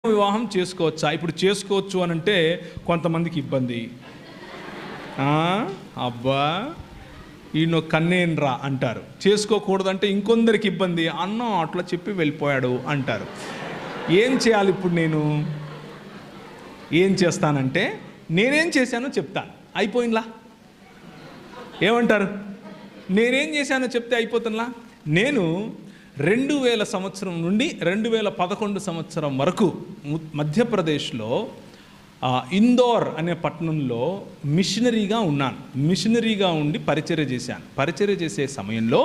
వివాహం చేసుకోవచ్చా? ఇప్పుడు చేసుకోవచ్చు అని అంటే కొంతమందికి ఇబ్బంది. అబ్బా ఈయన కన్నేన్రా అంటారు. చేసుకోకూడదంటే ఇంకొందరికి ఇబ్బంది. అన్నం అట్లా చెప్పి వెళ్ళిపోయాడు అంటారు. ఏం చేయాలి ఇప్పుడు? నేను ఏం చేస్తానంటే నేనేం చేశానో చెప్తాను. అయిపోయిందా? ఏమంటారు? నేనేం చేశానో చెప్తే అయిపోతుందా? నేను 2000 సంవత్సరం నుండి 2011 సంవత్సరం వరకు మధ్యప్రదేశ్లో ఇందోర్ అనే పట్టణంలో మిషనరీగా ఉన్నాను. మిషనరీగా ఉండి పరిచర్య చేశాను. పరిచర్య చేసే సమయంలో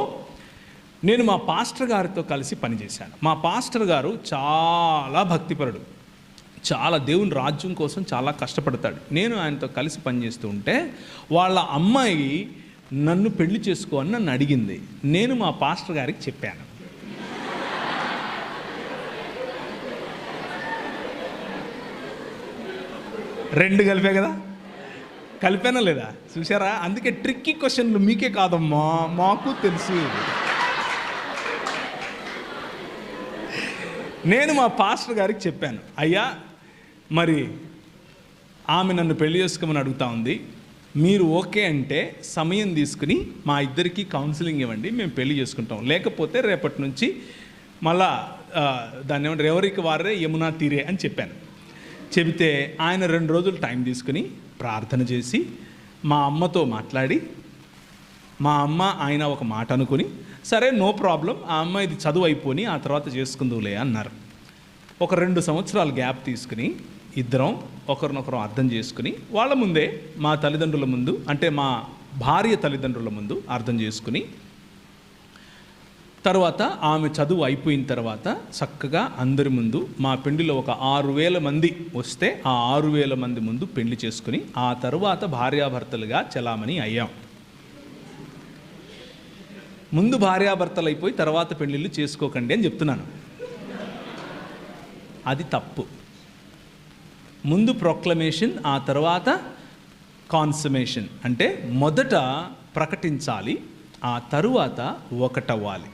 నేను మా పాస్టర్ గారితో కలిసి పనిచేశాను. మా పాస్టర్ గారు చాలా భక్తిపరుడు, చాలా దేవుని రాజ్యం కోసం చాలా కష్టపడతాడు. నేను ఆయనతో కలిసి పనిచేస్తూ ఉంటే వాళ్ళ అమ్మాయి నన్ను పెళ్లి చేసుకో అని నన్ను అడిగింది. నేను మా పాస్టర్ గారికి చెప్పాను. రెండు కలిపే కదా, కలిపానా లేదా? చూసారా? అందుకే ట్రిక్కీ క్వశ్చన్లు మీకే కాదమ్మా, మాకు తెలుసు. నేను మా పాస్టర్ గారికి చెప్పాను, అయ్యా మరి ఆమె నన్ను పెళ్లి చేసుకోమని అడుగుతా ఉంది, మీరు ఓకే అంటే సమయం తీసుకుని మా ఇద్దరికి కౌన్సిలింగ్ ఇవ్వండి, మేము పెళ్లి చేసుకుంటాం. లేకపోతే రేపటి నుంచి మళ్ళా దాన్ని ఏమంటారు, ఎవరికి వారే యమునా తీరే అని చెప్పాను. చెబితే ఆయన 2 రోజులు టైం తీసుకుని ప్రార్థన చేసి మా అమ్మతో మాట్లాడి, మా అమ్మ ఆయన ఒక మాట అనుకుని, సరే నో ప్రాబ్లం, ఆ అమ్మాయిది చదువు అయిపోయి ఆ తర్వాత చేసుకుందులే అన్నారు. ఒక 2 సంవత్సరాలు గ్యాప్ తీసుకుని ఇద్దరం ఒకరినొకరు అర్థం చేసుకుని వాళ్ళ ముందే, మా తల్లిదండ్రుల ముందు, అంటే మా భార్య తల్లిదండ్రుల ముందు అర్థం చేసుకుని, తర్వాత ఆమె చదువు అయిపోయిన తర్వాత చక్కగా అందరి ముందు మా పెళ్లిలో ఒక 6000 మంది వస్తే ఆ 6000 మంది ముందు పెళ్లి చేసుకుని ఆ తరువాత భార్యాభర్తలుగా చలామణి అయ్యాం. ముందు భార్యాభర్తలు అయిపోయి తర్వాత పెళ్ళిళ్ళు చేసుకోకండి అని చెప్తున్నాను. అది తప్పు. ముందు ప్రొక్లమేషన్, ఆ తర్వాత కాన్సమేషన్. అంటే మొదట ప్రకటించాలి, ఆ తరువాత ఒకటవ్వాలి.